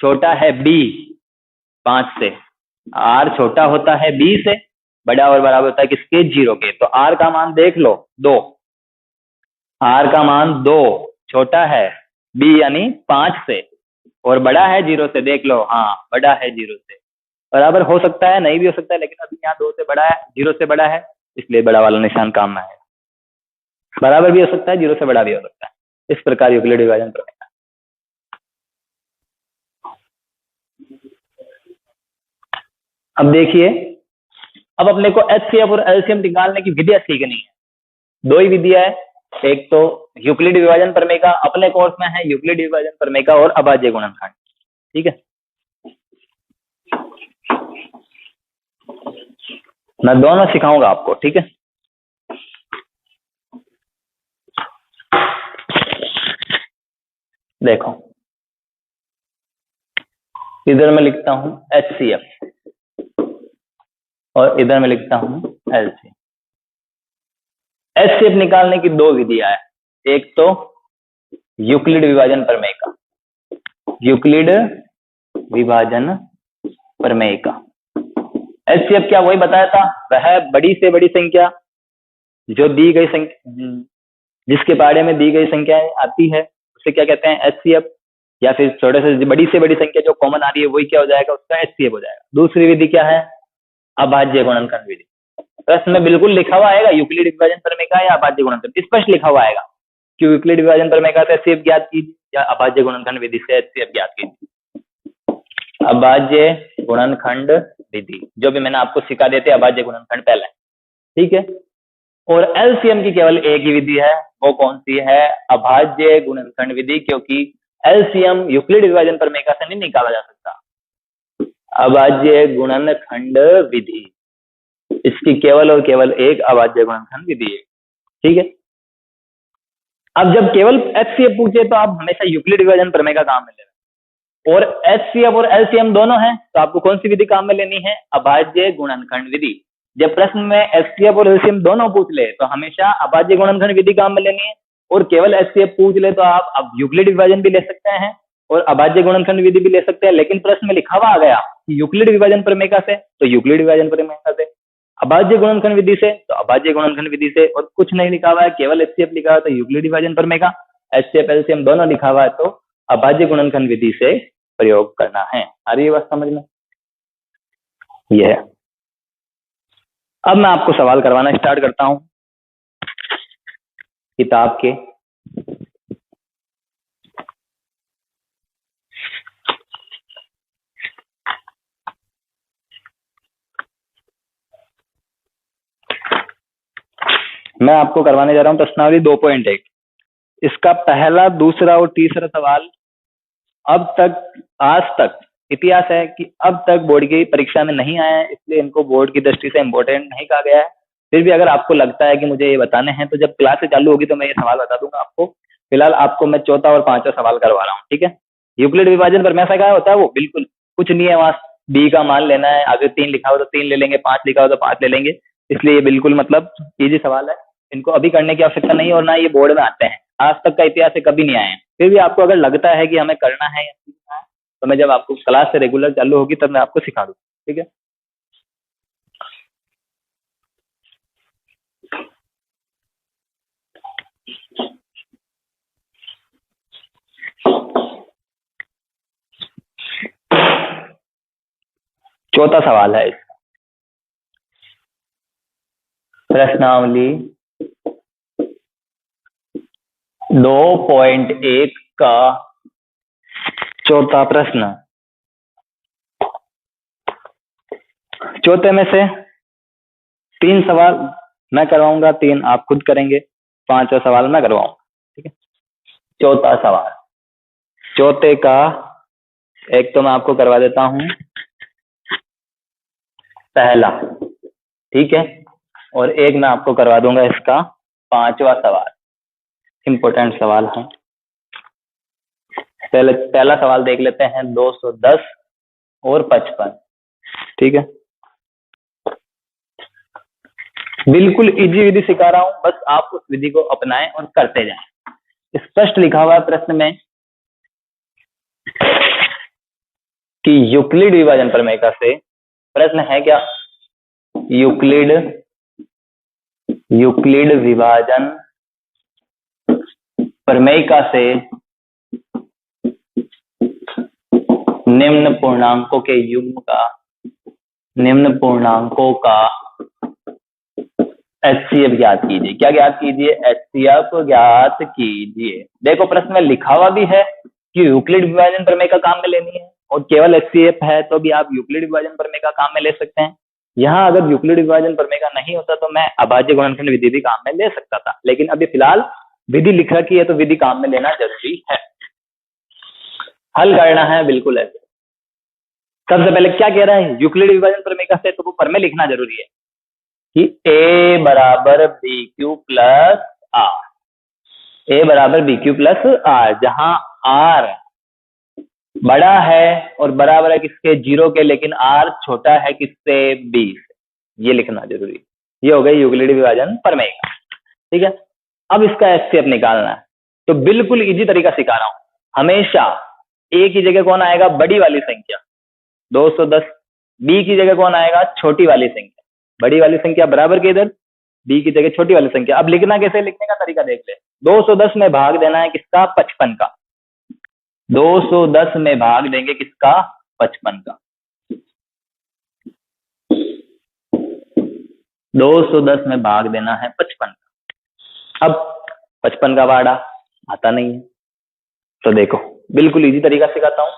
छोटा है बी 5 से, आर छोटा होता है बी से, बड़ा और बराबर होता है किसके? 0 के। तो आर का मान देख लो 2, आर का मान 2 छोटा है बी यानी 5 से और बड़ा है 0 से। देख लो, हाँ बड़ा है 0 से, बराबर हो सकता है नहीं भी हो सकता है, लेकिन अभी यहाँ 2 से बड़ा है 0 से बड़ा है, इसलिए बड़ा वाला निशान काम में आएगा। बराबर भी हो सकता है 0 से बड़ा भी हो सकता है। इस प्रकार यूक्लिड विभाजन प्रमेय। अब देखिए, अब अपने को एचसीएफ और एलसीएम निकालने की विधियां सीखनी है। 2 ही विधियां है, एक तो यूक्लिड विभाजन प्रमेय का अपने कोर्स में है, यूक्लिड विभाजन प्रमेय का और अभाज्य गुणनखंड। ठीक है, मैं दोनों सिखाऊंगा आपको। ठीक है, देखो इधर मैं लिखता हूं एचसीएफ और इधर मैं लिखता हूं एलसीएम। एचसीएफ निकालने की 2 विधियां है, एक तो यूक्लिड विभाजन प्रमेय का, यूक्लिड विभाजन प्रमेय का। एचसीएफ क्या वही बताया था, वह बड़ी से बड़ी संख्या जो दी गई संख्या, जिसके बारे में दी गई संख्याएं आती है उसे क्या कहते हैं? एचसीएफ। या फिर छोटे से बड़ी संख्या जो कॉमन आ रही है वही क्या हो जाएगा? उसका एचसीएफ हो जाएगा। दूसरी विधि क्या है? अभाज्य गुणनखंड विधि। प्रश्न में बिल्कुल लिखा हुआ आएगा यूक्लिड विभाजन प्रमेय का या अभाज्य गुणनखंड, स्पष्ट लिखा हुआ आएगा कि यूक्लिड विभाजन प्रमेय का एचसीएफ ज्ञात कीजिए या अभाज्य गुणनखंड विधि से एचसीएफ ज्ञात कीजिए। अभाज्य गुणनखंड विधि जो भी मैंने आपको सिखा देते अभाज्य गुणनखंड पहले। ठीक है, और एलसीएम की केवल एक ही विधि है, वो कौन सी है? अभाज्य गुणनखंड विधि, क्योंकि एलसीएम यूक्लिड विभाजन प्रमेय का से नहीं निकाला जा सकता। अभाज्य गुणनखंड विधि, इसकी केवल और केवल एक अभाज्य गुणनखंड विधि है। ठीक है, अब जब केवल एचसीएफ पूछे तो आप हमेशा यूक्लिड विभाजन प्रमेय का काम में लेना, और एचसीएफ और एलसीएम दोनों हैं तो आपको कौन सी विधि काम में लेनी है? अभाज्य गुणनखंड विधि। जब प्रश्न में एचसीएफ और एलसीएम दोनों पूछ ले तो हमेशा अभाज्य गुणनखंड विधि काम में लेनी है, और केवल एचसीएफ पूछ ले तो आप अब यूक्लिड विभाजन भी ले सकते हैं और अभाज्य गुणनखंड विधि भी ले सकते हैं। लेकिन प्रश्न में लिखा हुआ आ गया कि यूक्लिड विभाजन प्रमेय का से, तो यूक्लिड विभाजन प्रमेय का से, अभाज्य गुणनखंड विधि से तो अभाज्य गुणनखंड विधि से, और कुछ नहीं लिखा हुआ है केवल एचसीएफ लिखा हुआ है तो यूक्लिड विभाजन प्रमेय का, एचसीएफ एलसीएम दोनों लिखा हुआ है तो अभाज्य गुणनखंड विधि से प्रयोग करना है। आ रही है बात समझ में? ये है। अब मैं आपको सवाल करवाना स्टार्ट करता हूं किताब के। मैं आपको करवाने जा रहा हूं प्रश्नावली 2.1। इसका पहला, दूसरा और तीसरा सवाल अब तक, आज तक इतिहास है कि अब तक बोर्ड की परीक्षा में नहीं आया है, इसलिए इनको बोर्ड की दृष्टि से इंपॉर्टेंट नहीं कहा गया है। फिर भी अगर आपको लगता है कि मुझे ये बताने हैं तो जब क्लास से चालू होगी तो मैं ये सवाल बता दूंगा आपको। फिलहाल आपको मैं चौथा और पांचवा सवाल करवा रहा हूँ। ठीक है, यूक्लिड विभाजन पर मैं क्या होता है वो बिल्कुल कुछ नहीं है, वहां बी का मान लेना है, अगर 3 लिखा हो तो 3 ले लेंगे, 5 लिखा हो तो 5 ले लेंगे, इसलिए ये बिल्कुल मतलब इजी सवाल है। इनको अभी करने की आवश्यकता नहीं है और ना ये बोर्ड में आते हैं, आज तक का इतिहास से कभी नहीं आए हैं। फिर भी आपको अगर लगता है कि हमें करना है या सीखना है तो मैं जब आपको क्लास से रेगुलर चालू होगी तब मैं आपको सिखा दूँ। ठीक है, चौथा सवाल है इसका, प्रश्नावली 2.1 का चौथा प्रश्न। चौथे में से 3 सवाल मैं करवाऊंगा, 3 आप खुद करेंगे, 5वां सवाल मैं करवाऊंगा। ठीक है, चौथा सवाल, चौथे का एक तो मैं आपको करवा देता हूं पहला, ठीक है, और एक मैं आपको करवा दूंगा इसका 5वां सवाल इंपॉर्टेंट सवाल है। पहला सवाल देख लेते हैं, 210 और 55। ठीक है, बिल्कुल इजी विधि सिखा रहा हूं, बस आप उस विधि को अपनाएं और करते जाएं। स्पष्ट लिखा हुआ है प्रश्न में कि यूक्लिड विभाजन प्रमेय से, प्रश्न है क्या, यूक्लिड विभाजन प्रमेय से निम्न पूर्णांकों के युग्म का, निम्न पूर्णांकों का HCF ज्ञात कीजिए। क्या ज्ञात कीजिए? HCF ज्ञात कीजिए। देखो प्रश्न में लिखा हुआ भी है कि यूक्लिड विभाजन प्रमेय का काम में लेनी है, और केवल HCF है तो भी आप यूक्लिड विभाजन प्रमेय का काम में ले सकते हैं। यहाँ अगर यूक्लिड विभाजन प्रमेय का नहीं होता तो मैं अभाज्य गुणनखंड विधि भी काम में ले सकता था, लेकिन अभी फिलहाल विधि लिख रखी है तो विधि काम में लेना जरूरी है। हल करना है बिल्कुल ऐसे। सबसे पहले क्या कह रहा है, यूक्लिड विभाजन प्रमेय से, तो वो प्रमेय लिखना जरूरी है कि A बराबर BQ प्लस R, A बराबर BQ प्लस R, जहां R बड़ा है और बराबर है किसके, 0 के, लेकिन R छोटा है किससे, 20। ये लिखना जरूरी है। ये हो गई यूक्लिड विभाजन प्रमेय का। ठीक है, अब इसका HCF निकालना है, तो बिल्कुल इजी तरीका सिखा रहा हूं। हमेशा A की जगह कौन आएगा, बड़ी वाली संख्या 210, B की जगह कौन आएगा, छोटी वाली संख्या, बड़ी वाली संख्या बराबर के इधर, B की जगह छोटी वाली संख्या। अब लिखना कैसे, लिखने का तरीका देख ले। 210 में भाग देना है किसका, 55 का। 210 में भाग देंगे किसका, 55 का। 210 में भाग देना है 55 का। अब 55 का बाड़ा आता नहीं है, तो देखो बिल्कुल इजी तरीका सिखाता हूं।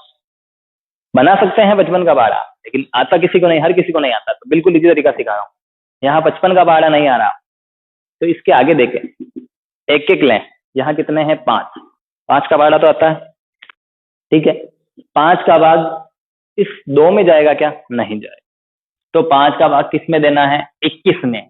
बना सकते हैं 55 का बाड़ा, लेकिन आता किसी को नहीं, हर किसी को नहीं आता, तो बिल्कुल इजी तरीका सिखा रहा हूं। यहाँ 55 का बाड़ा नहीं आ रहा, तो इसके आगे देखें, एक एक लें। यहाँ कितने हैं, 5, 5 का बाड़ा तो आता है। ठीक है, 5 का भाग इस 2 में जाएगा क्या, नहीं जाएगा, तो 5 का भाग किस में देना है, 21 में।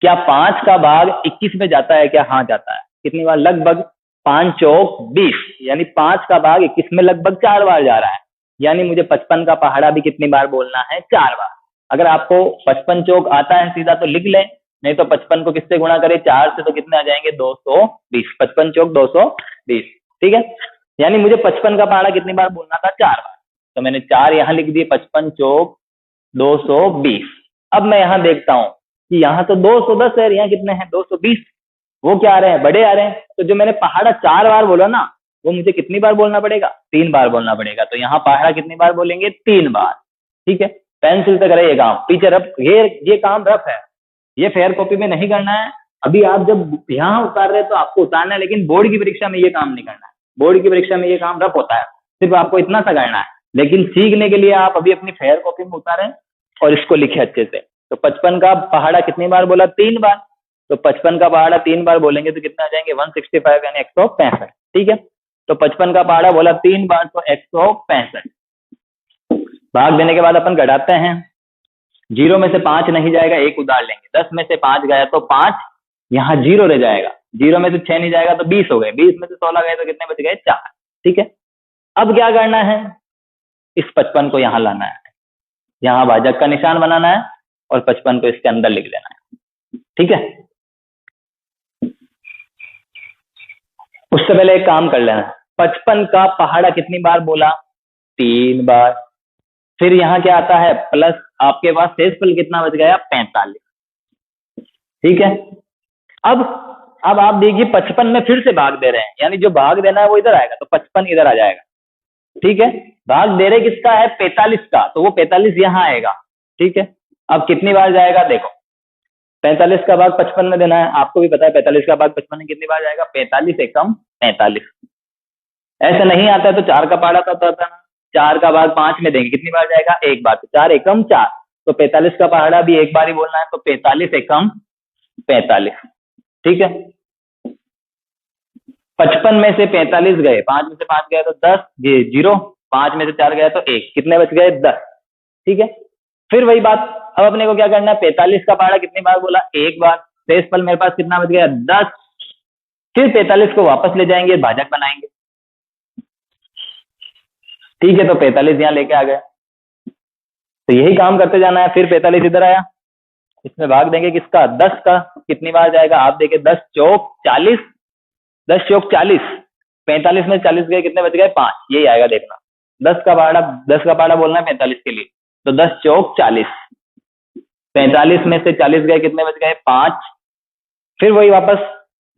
क्या 5 का भाग 21 में जाता है क्या, हाँ जाता है। कितनी बार, लगभग 5 चौक 20, यानी 5 का भाग 21 में लगभग 4 बार जा रहा है, यानी मुझे 55 का पहाड़ा भी कितनी बार बोलना है, 4 बार। अगर आपको 55 चौक आता है सीधा तो लिख लें, नहीं तो 55 को किससे गुणा करें, 4 से, तो कितने आ जाएंगे, 220। 55 चौक 220। ठीक है, यानी मुझे 55 का पहाड़ा कितनी बार बोलना था, 4 बार, तो मैंने 4 यहाँ लिख दिए, 55 चौक 220। अब मैं यहाँ देखता हूँ कि यहाँ तो 210 है, यहाँ कितने हैं, 220। वो क्या आ रहे हैं, बड़े आ रहे हैं, तो जो मैंने पहाड़ा 4 बार बोला ना, वो मुझे कितनी बार बोलना पड़ेगा, 3 बार बोलना पड़ेगा। तो यहाँ पहाड़ा कितनी बार बोलेंगे, 3 बार। ठीक है, पेंसिल से करें ये काम, पीछे रफ, ये काम रफ है, ये फेयर कॉपी में नहीं करना है। अभी आप जब यहाँ उतार रहे तो आपको उतारना है, लेकिन बोर्ड की परीक्षा में ये काम नहीं करना है। बोर्ड की परीक्षा में ये काम रफ होता है, सिर्फ आपको इतना सा करना है, लेकिन सीखने के लिए आप अभी अपनी फेयर कॉपी में उतारें और इसको लिखे अच्छे से। तो 55 का पहाड़ा कितनी बार बोला, 3 बार, तो 55 का पहाड़ा 3 बार बोलेंगे तो कितना आ जाएंगे, 165 यानी 165। ठीक है, तो 55 का पहाड़ा बोला 3 बार, तो 165। भाग देने के बाद अपन घटाते हैं, 0 में से 5 नहीं जाएगा, 1 उधार लेंगे, 10 में से 5 गया तो 5, यहाँ 0 रह जाएगा, 0 में से 6 नहीं जाएगा तो 20 हो गए, 20 में से 16 गए तो कितने बच गए, 4। ठीक है, अब क्या करना है, इस 55 को यहाँ लाना है, यहाँ भाजक का निशान बनाना है और 55 को इसके अंदर लिख देना है। ठीक है, उससे पहले एक काम कर लेना, 55 का पहाड़ा कितनी बार बोला, 3 बार। फिर यहाँ क्या आता है, प्लस, आपके पास शेषफल कितना बच गया, 45। ठीक है, अब आप देखिए 55 में फिर से भाग दे रहे हैं, यानी जो भाग देना है वो इधर आएगा, तो 55 इधर आ जाएगा। ठीक है, भाग दे रहे किसका है, 45 का, तो वो 45 यहाँ आएगा। ठीक है, अब कितनी बार जाएगा, देखो 45 का भाग 55 में देना है, आपको भी पता है 45 का भाग 55 में कितनी बार जाएगा, 45 एकम 45। ऐसा नहीं आता है तो 4 का पहाड़ा तो आता है, 4 का भाग 5 में देंगे, कितनी बार जाएगा, 1 बार, तो 4 एकम 4, तो 45 का पहाड़ा भी 1 बार ही बोलना है, तो 45 एकम 45। ठीक है, 55 में से 45 गए, 5 में से 5 गए तो 10, ये 0, 5 में से 4 गया तो 1, कितने बच गए, 10। ठीक है, फिर वही बात, अब अपने को क्या करना है, 45 का पहाड़ा कितनी बार बोला, 1 बार, शेषफल मेरे पास कितना बच गया 10। फिर 45 को वापस ले जाएंगे, भाजक बनाएंगे। ठीक है, तो 45 यहाँ लेके आ गए, तो यही काम करते जाना है। फिर 45 इधर आया, इसमें भाग देंगे किसका 10 का, कितनी बार जाएगा आप देखिए 10 चौक 40, 10 चौक 40, 45 में 40 गए, कितने बच गए 5, यही आएगा देखना। 10 का पहाड़ा बोलना है 45 के लिए, तो 10 चौक 40, 45 में से 40 गए, कितने बच गए 5। फिर वही वापस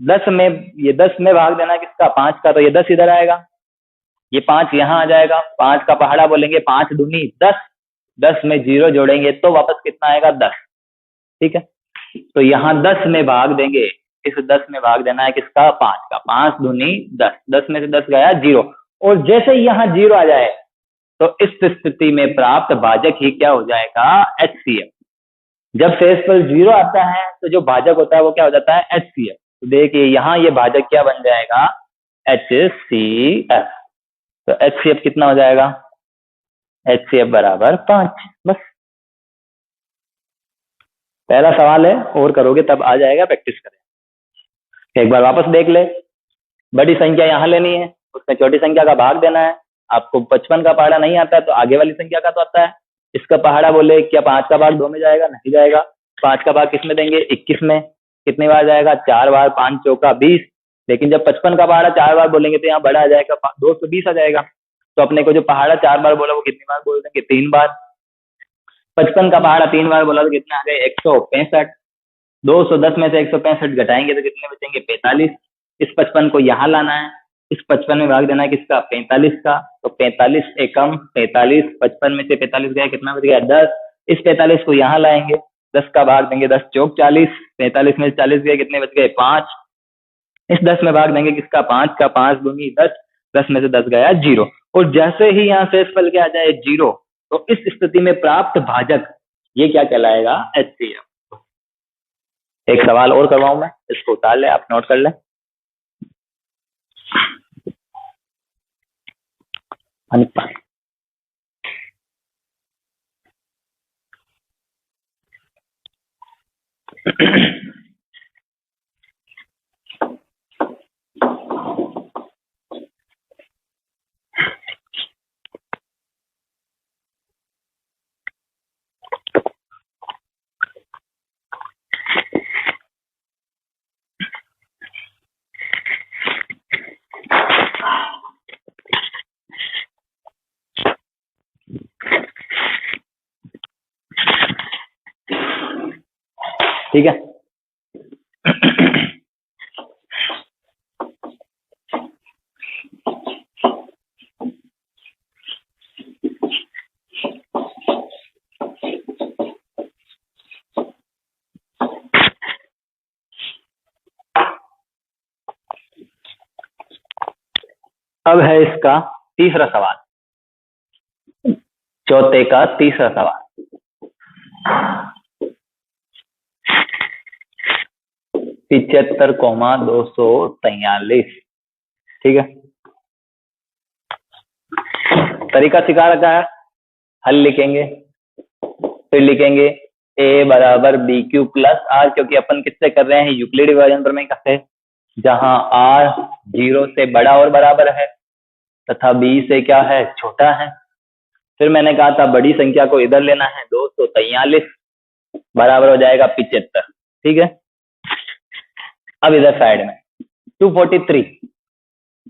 10 में, ये 10 में भाग देना किसका 5 का, तो ये 10 इधर आएगा, ये 5 यहाँ आ जाएगा। 5 का पहाड़ा बोलेंगे 5 दूनी 10, 10 में 0 जोड़ेंगे तो वापस कितना आएगा 10। ठीक है, तो यहाँ 10 में भाग देंगे, इस 10 में भाग देना है किसका 5 का, 5 दूनी 10, 10 में से 10 गया 0। और जैसे ही यहाँ 0 आ जाए तो इस स्थिति में प्राप्त भाजक ही क्या हो जाएगा HCF। जब शेषफल 0 आता है तो जो भाजक होता है वो क्या हो जाता है HCF। तो देखिए यहाँ ये भाजक क्या बन जाएगा HCF। तो HCF कितना हो जाएगा, HCF बराबर 5। बस पहला सवाल है, और करोगे तब आ जाएगा, प्रैक्टिस करें। एक बार वापस देख ले, बड़ी संख्या यहाँ लेनी है, उसमें छोटी संख्या का भाग देना है। आपको 55 का पहाड़ा नहीं आता है तो आगे वाली संख्या का तो आता है। इसका पहाड़ा बोले क्या 5 का भाग 2 में जाएगा, नहीं जाएगा। 5 का भाग किस में देंगे 21 में, कितनी बार जाएगा 4 बार, 5 चौका 20। लेकिन जब 55 का पहाड़ा 4 बार बोलेंगे तो यहाँ बड़ा आ जाएगा 220 आ जाएगा। तो अपने को जो पहाड़ा 4 बार बोला वो कितनी बार बोल देंगे 3 बार। 55 का पहाड़ा 3 बार बोला तो कितना आ गए 165। 210 में से 165 घटाएंगे तो कितने बचेंगे 45। इस 55 को यहाँ लाना है, इस 55 में भाग देना है किसका 45 का। तो 45 एकम 45, 55 में से 45 गया, कितना बच गया 10। इस 45 को यहाँ लाएंगे, 10 का भाग देंगे 10 चौक 40, 45 में से 40 गए, कितने बच गए 5। इस 10 में भाग देंगे किसका 5 का, 5 दूनी 10, 10 में से 10 गया 0। और जैसे ही यहाँ शेषफल क्या आ जाए 0, तो इस स्थिति में प्राप्त भाजक ये क्या कहलाएगा HCF। एक सवाल और करवाऊं मैं, इसको उतार ले, आप नोट कर ले। ठीक है, अब है इसका तीसरा सवाल, चौथे का तीसरा सवाल। 75,243। ठीक है, तरीका सिखा रखा है, हल लिखेंगे, फिर लिखेंगे a बराबर BQ प्लस R, क्योंकि अपन किससे कर रहे हैं यूक्लिड विभाजन प्रमेय से, जहां R 0 से बड़ा और बराबर है तथा B से क्या है छोटा है। फिर मैंने कहा था बड़ी संख्या को इधर लेना है, 243 बराबर हो जाएगा 75। ठीक है, अब इधर साइड में 243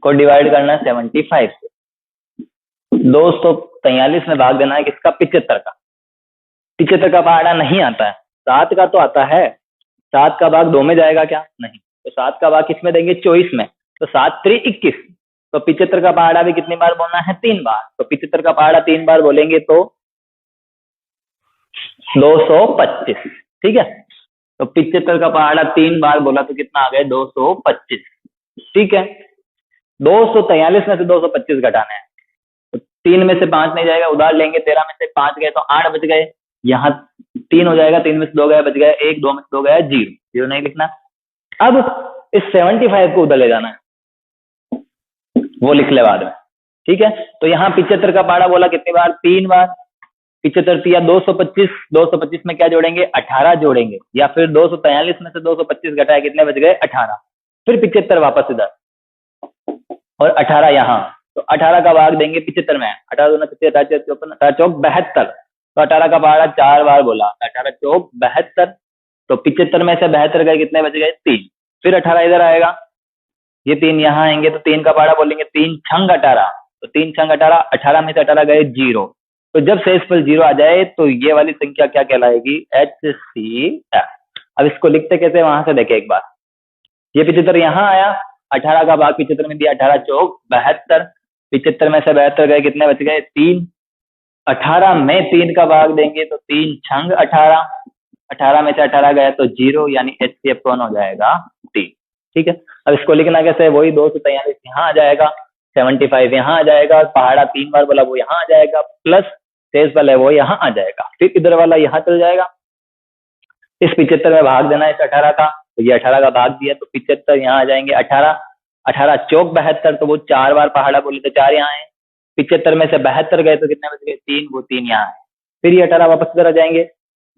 को डिवाइड करना है 75 से, 243 में भाग देना है किसका 75 का। 75 का पहाड़ा नहीं आता है, 7 का तो आता है। 7 का भाग 2 में जाएगा क्या, नहीं। तो 7 का भाग किस में देंगे 24 में, तो 7 3 21। तो 75 का पहाड़ा भी कितनी बार बोलना है 3 बार। तो 75 का पहाड़ा 3 बार बोलेंगे तो 225। ठीक है, तो 75 का पहाड़ा 3 बार बोला तो कितना आ गए 225। ठीक है, 243 में से 225 घटाना है, तो 3 में से 5 नहीं जाएगा, उधार लेंगे, 13 में से 5 गए तो 8 बच गए। यहाँ 3 हो जाएगा, 3 में से 2 गए बच गया 1, 2 में से 2 गया 0, 0 नहीं लिखना। अब इस 75 को उधर ले जाना है, वो लिख ले बाद में। ठीक है, तो यहाँ 75 का पहाड़ा बोला कितनी बार 3 बार, 75 या 225 में क्या जोड़ेंगे, 18 जोड़ेंगे, या फिर 243 में से 225 घटाए कितने बच गए, 18। फिर 75 वापस इधर और 18 यहाँ, तो 18 का भाग देंगे 75 में, 18 दूना 75, 18 54, 18 चौक 72, तो 18 का पहाड़ा 4 बार बोला, 18 चौक 72, तो 75 में से 72 गए कितने बच गए, 3। फिर 18 इधर आएगा, ये 3 यहाँ आएंगे, तो 3 का पहाड़ा बोलेंगे 3 छंग 18, तो 3 छंग 18, 18 में से 18 गए 0। तो जब शेषफल 0 आ जाए तो ये वाली संख्या क्या कहलाएगी, HCF। अब इसको लिखते कैसे, वहां से देखें एक बार, ये 75 यहाँ आया, 18 का भाग 75 में दिया, 18 चौक 72, 75 में से 72 गए कितने बच गए, 3। 18 में 3 का भाग देंगे तो 3 छंग 18, 18 में से 18 गया तो 0, यानी HCF कौन हो जाएगा, 3। ठीक है, अब इसको लिखना कैसे, वही 243 यहाँ आ जाएगा, 75 यहाँ आ जाएगा, और पहाड़ा 3 बार बोला वो यहाँ आ जाएगा, प्लस शेषफल है वो यहाँ आ जाएगा, फिर इधर वाला यहाँ चल जाएगा। इस 75 में भाग देना है इस 18 का, तो ये 18 का भाग दिया, तो 75 यहाँ आ जाएंगे, 18, 18 चौक 72, तो वो 4 बार पहाड़ा बोले तो 4 यहाँ है, 75 में से 72 गए तो कितने बच गए, 3, वो 3 यहाँ है। फिर ये 18 वापस इधर आ जाएंगे,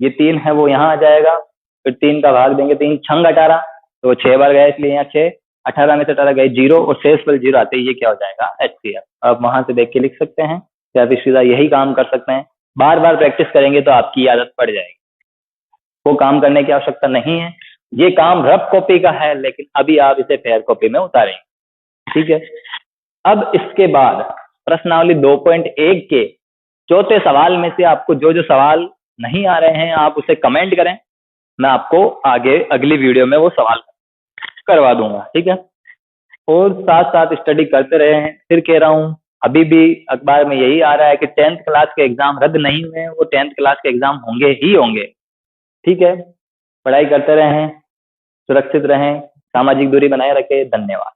ये 3 है वो यहाँ आ जाएगा, फिर 3 का भाग देंगे, 3 छंग 18, तो वो 6 बार गए इसलिए यहाँ 6, 18 में से 18 गए 0, और शेषफल 0 आते ही ये क्या हो जाएगा, HCF। आप वहां से देख के लिख सकते हैं, या फिर सीधा यही काम कर सकते हैं। बार बार प्रैक्टिस करेंगे तो आपकी आदत पड़ जाएगी, वो काम करने की आवश्यकता नहीं है। ये काम रफ कॉपी का है, लेकिन अभी आप इसे फेयर कॉपी में उतारेंगे। ठीक है, अब इसके बाद प्रश्नावली 2.1 के चौथे सवाल में से आपको जो जो सवाल नहीं आ रहे हैं आप उसे कमेंट करें, मैं आपको आगे अगली वीडियो में वो सवाल करवा दूंगा। ठीक है, और साथ साथ स्टडी करते रहे हैं। फिर कह रहा हूँ, अभी भी अखबार में यही आ रहा है कि 10th क्लास के एग्जाम रद्द नहीं हुए, वो 10th क्लास के एग्जाम होंगे ही होंगे। ठीक है, पढ़ाई करते रहें, सुरक्षित रहें, सामाजिक दूरी बनाए रखें। धन्यवाद।